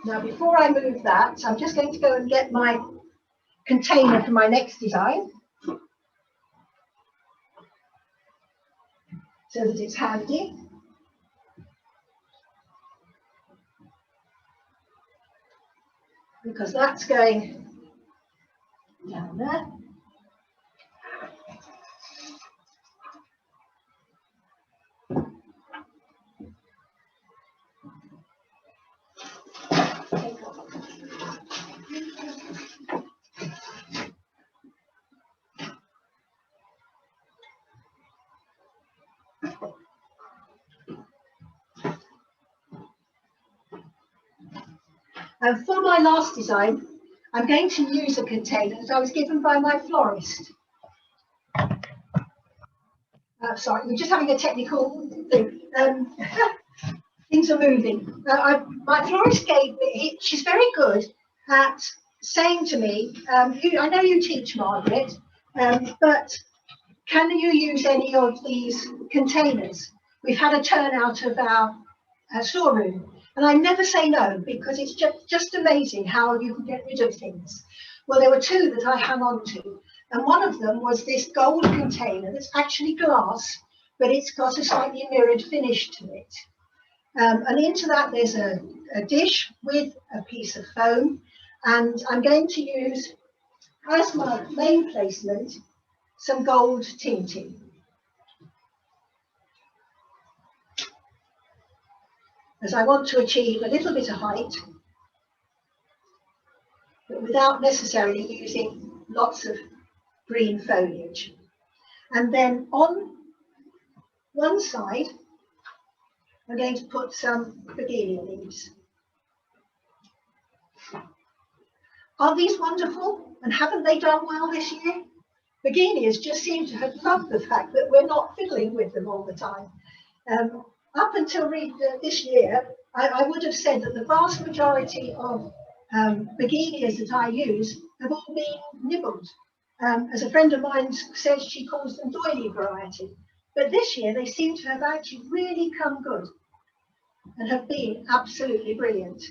S1: Now, before I move that, I'm just going to go and get my container for my next design, so that it's handy. Because that's going down there. And for my last design, I'm going to use a container that I was given by my florist. Sorry, we're just having a technical thing. Things are moving. My florist gave me, she's very good at saying to me, I know you teach, Margaret, but can you use any of these containers? We've had a turnout of our storeroom. And I never say no, because it's just amazing how you can get rid of things. Well, there were two that I hung on to, and one of them was this gold container that's actually glass, but it's got a slightly mirrored finish to it. And into that there's a dish with a piece of foam, and I'm going to use, as my main placement, some gold tinting. As I want to achieve a little bit of height, but without necessarily using lots of green foliage. And then on one side, I'm going to put some begonia leaves. Are these wonderful? And haven't they done well this year? Begonias just seem to have loved the fact that we're not fiddling with them all the time. Up until this year, I would have said that the vast majority of begonias that I use have all been nibbled. As a friend of mine says, she calls them doily variety. But this year, they seem to have actually really come good and have been absolutely brilliant.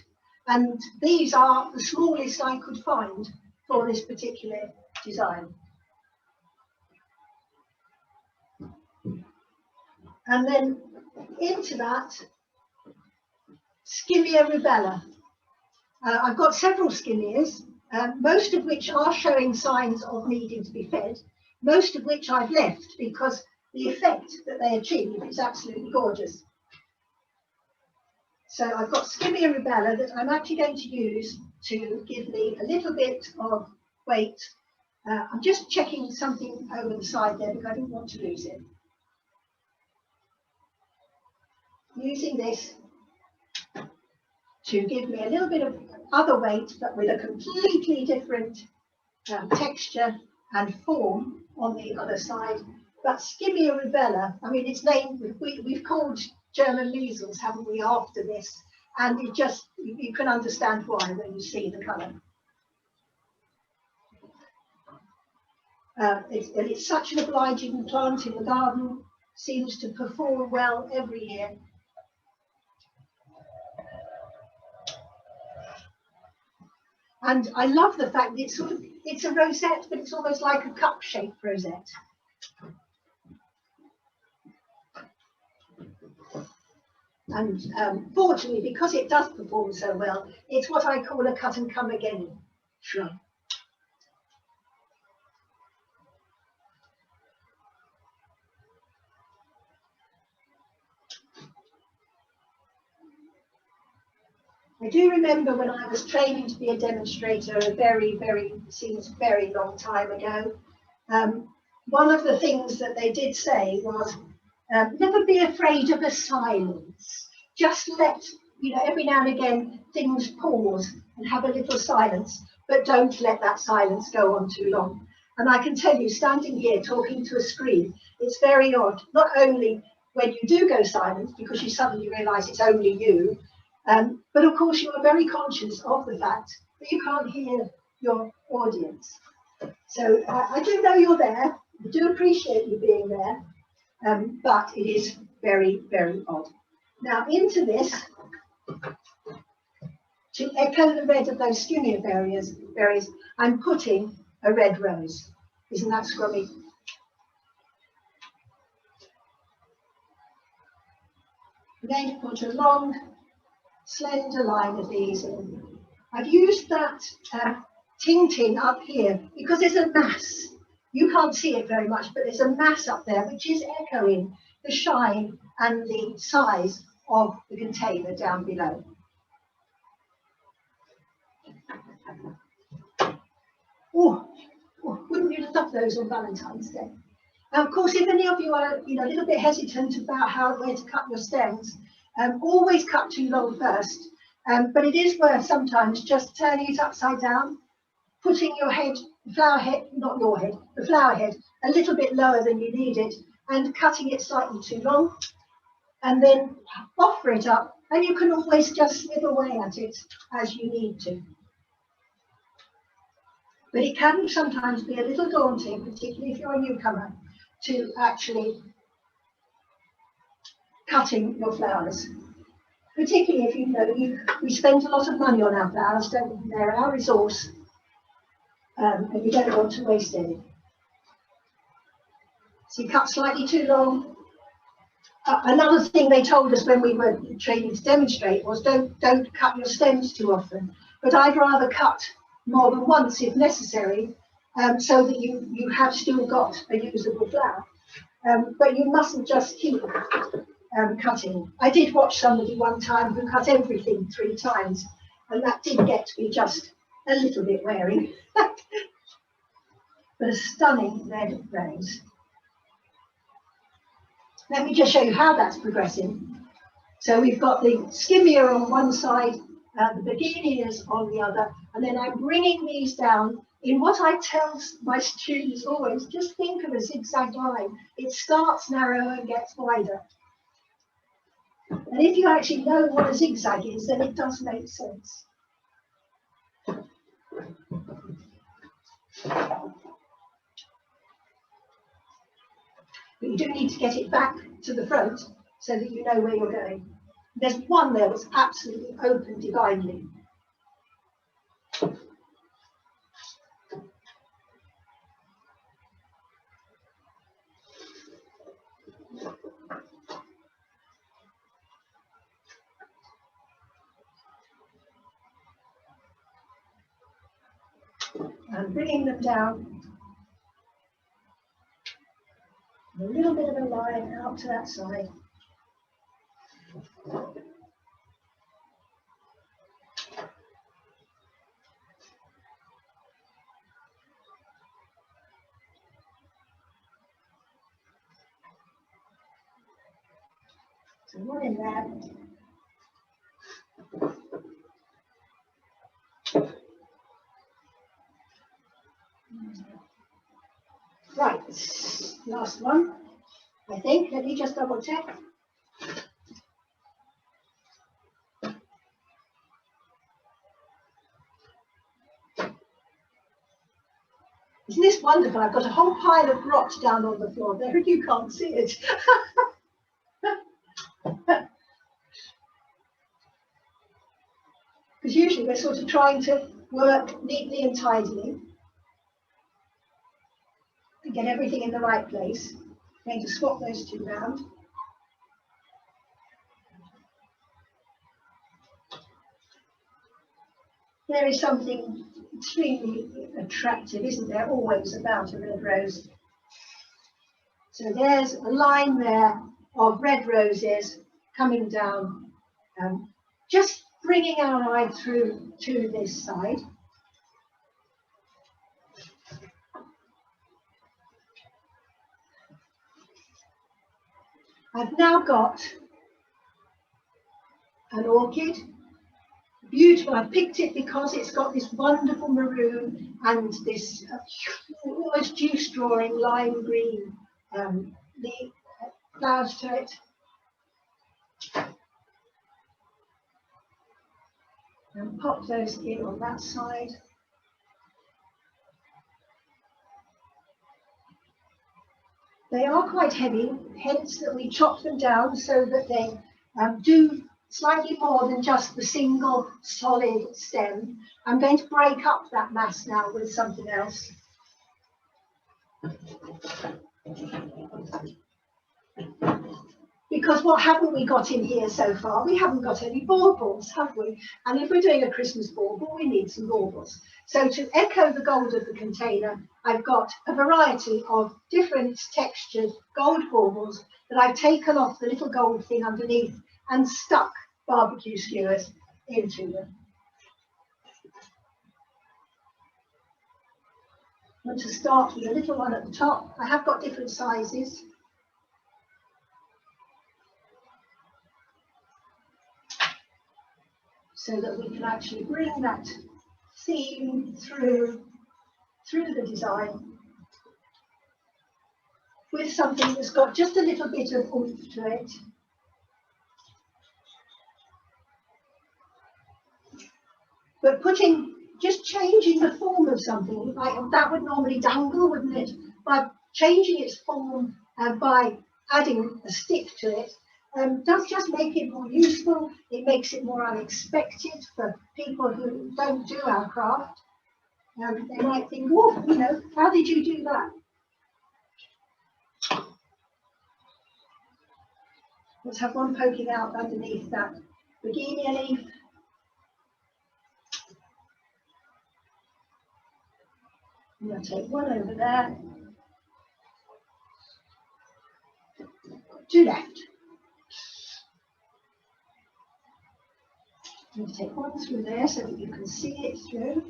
S1: And these are the smallest I could find for this particular design. And then into that, Skimmia rubella. I've got several skimmias, most of which are showing signs of needing to be fed, most of which I've left because the effect that they achieve is absolutely gorgeous. So I've got Skimmia rubella that I'm actually going to use to give me a little bit of weight. I'm just checking something over the side there because I didn't want to lose it. Using this to give me a little bit of other weight, but with a completely different texture and form on the other side. But Skimmia rubella, I mean, it's named, we've called German measles, haven't we, after this? And it just, you can understand why when you see the colour. It's such an obliging plant in the garden, seems to perform well every year. And I love the fact that it's a rosette, but it's almost like a cup-shaped rosette. And fortunately, because it does perform so well, it's what I call a cut and come again shrub. I do remember when I was training to be a demonstrator seems very long time ago. One of the things that they did say was, never be afraid of a silence. Just let, every now and again things pause and have a little silence, but don't let that silence go on too long. And I can tell you, standing here talking to a screen, it's very odd, not only when you do go silent because you suddenly realise it's only you, but of course you are very conscious of the fact that you can't hear your audience. So I do know you're there, I do appreciate you being there, but it is very, very odd. Now into this, to echo the red of those Skimmia berries, I'm putting a red rose. Isn't that scrubby? I'm going to put a long, slender line of these in. I've used that ting up here because there's a mass. You can't see it very much, but there's a mass up there which is echoing the shine and the size of the container down below. Oh, wouldn't you love those on Valentine's Day? Now, of course, if any of you are a little bit hesitant about where to cut your stems, always cut too long first. But it is worth sometimes just turning it upside down, putting your head, the flower head, not your head, the flower head, a little bit lower than you need it, and cutting it slightly too long, and then offer it up, and you can always just snip away at it as you need to. But it can sometimes be a little daunting, particularly if you're a newcomer, to actually cutting your flowers. Particularly if we spend a lot of money on our flowers, don't we? They're our resource, and you don't want to waste any. So you cut slightly too long. Another thing they told us when we were training to demonstrate was don't cut your stems too often. But I'd rather cut more than once if necessary, so that you have still got a usable flower. But you mustn't just keep cutting. I did watch somebody one time who cut everything 3 times, and that did get to be just a little bit wearing. But a stunning red rose. Let me just show you how that's progressing. So we've got the Skimmia on one side, the begonias on the other, and then I'm bringing these down in what I tell my students always, just think of a zigzag line. It starts narrow and gets wider. And if you actually know what a zigzag is, then it does make sense. But you do need to get it back to the front so that you know where you're going. There's one there that's absolutely open divinely. and bringing them down. A little bit of a line out to that side. So one in there. Right, last one, I think. Let me just double check. Isn't this wonderful? I've got a whole pile of rot down on the floor there and you can't see it. Because usually we're sort of trying to work neatly and tidily and get everything in the right place. I'm going to swap those two round. There is something extremely attractive, isn't there, always about a red rose. So there's a line there of red roses coming down, just bringing our eye through to this side. I've now got an orchid. Beautiful. I picked it because it's got this wonderful maroon and this almost juice drawing lime green flowers to it. And pop those in on that side. They are quite heavy, hence that we chop them down so that they do slightly more than just the single solid stem. I'm going to break up that mass now with something else. Because what haven't we got in here so far? We haven't got any baubles, have we? And if we're doing a Christmas bauble, we need some baubles. So to echo the gold of the container, I've got a variety of different textured gold baubles that I've taken off the little gold thing underneath and stuck barbecue skewers into them. I'm going to start with a little one at the top. I have got different sizes. So that we can actually bring that theme through the design with something that's got just a little bit of oomph to it. But just changing the form of something, like that would normally dangle, wouldn't it? By changing its form and by adding a stick to it, does just make it more useful. It makes it more unexpected for people who don't do our craft. They might think, oh, you know, how did you do that? Let's have one poking out underneath that begonia leaf. I'm going to take one over there. Two left. I'm going to take one through there so that you can see it through.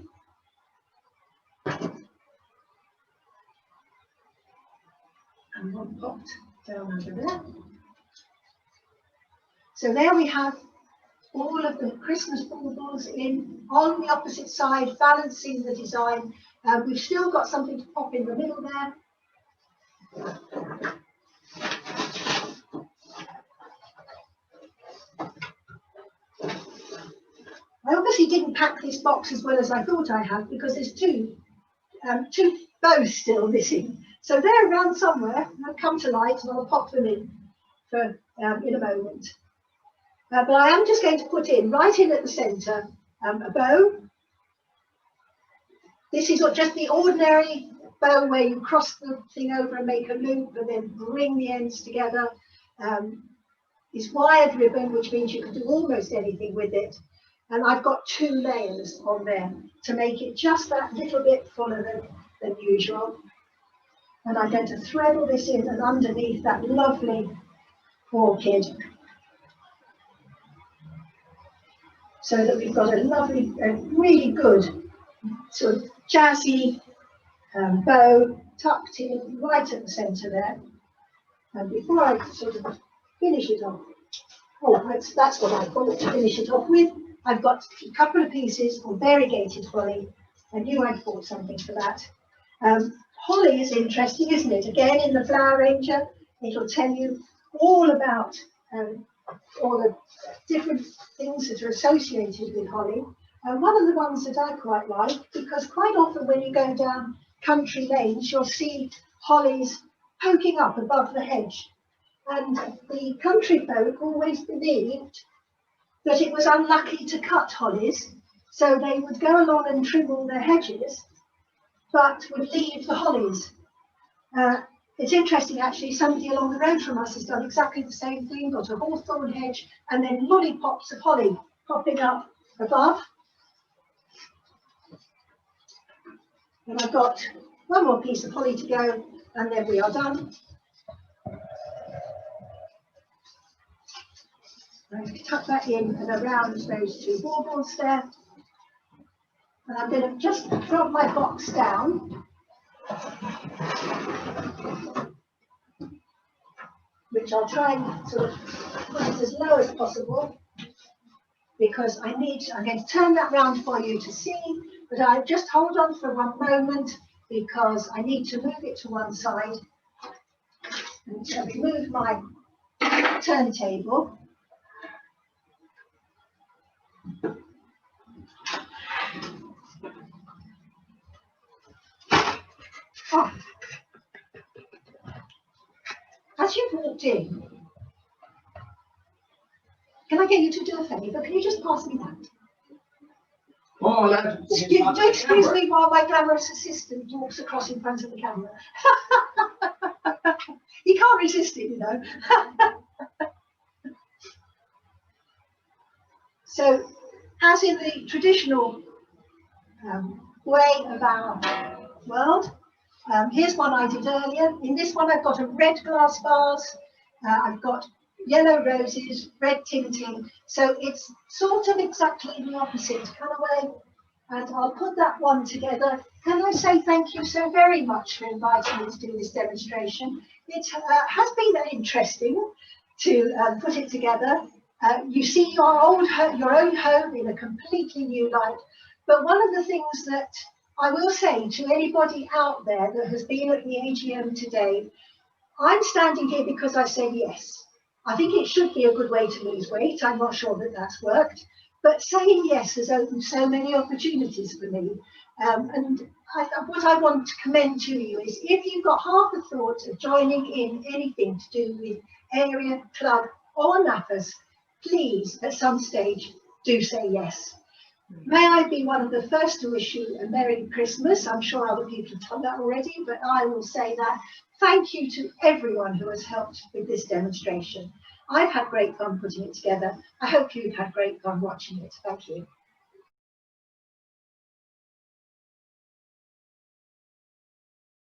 S1: And one popped down under there. So there we have all of the Christmas baubles in on the opposite side, balancing the design. We've still got something to pop in the middle there. I obviously didn't pack this box as well as I thought I had because there's two bows still missing. So they're around somewhere. They'll come to light and I'll pop them in for in a moment. But I am just going to put in, right in at the centre, a bow. This is just the ordinary bow where you cross the thing over and make a loop and then bring the ends together. It's wired ribbon, which means you can do almost anything with it. And I've got 2 layers on there to make it just that little bit fuller than usual. And I'm going to thread all this in and underneath that lovely orchid, so that we've got a lovely, really good sort of jazzy bow tucked in right at the centre there. And before I sort of finish it off, that's what I call it, to finish it off with, I've got a couple of pieces of variegated holly. I knew I'd bought something for that. Holly is interesting, isn't it? Again, in the Flower Ranger, it'll tell you all about all the different things that are associated with holly. And one of the ones that I quite like, because quite often when you go down country lanes, you'll see hollies poking up above the hedge. And the country folk always believed that it was unlucky to cut hollies, so they would go along and trim all their hedges, but would leave the hollies. It's interesting, actually, somebody along the road from us has done exactly the same thing, got a hawthorn hedge and then lollipops of holly popping up above. And I've got one more piece of holly to go, and then we are done. I'm going to tuck that in and around those 2 baubles there. And I'm going to just drop my box down, which I'll try and sort of put it as low as possible, because I'm going to turn that round for you to see, but I just hold on for one moment because I need to move it to one side. And so remove my turntable. Oh. As you've walked in, can I get you to do a favour? Can you just pass me that?
S2: Oh,
S1: do excuse me while my glamorous assistant walks across in front of the camera. You can't resist it, you know. So, as in the traditional way of our world, here's one I did earlier. In this one, I've got a red glass vase. I've got yellow roses, red tinting. So it's sort of exactly in the opposite kind of way. And I'll put that one together. Can I say thank you so very much for inviting me to do this demonstration? It has been interesting to put it together. You see your own home in a completely new light. But one of the things that I will say to anybody out there that has been at the AGM today, I'm standing here because I said yes. I think it should be a good way to lose weight. I'm not sure that that's worked, but saying yes has opened so many opportunities for me. What I want to commend to you is, if you've got half a thought of joining in anything to do with area, club or NAFAs, please at some stage do say yes. May I be one of the first to wish you a Merry Christmas. I'm sure other people have done that already, but I will say that. Thank you to everyone who has helped with this demonstration. I've had great fun putting it together. I hope you've had great fun watching it. Thank you.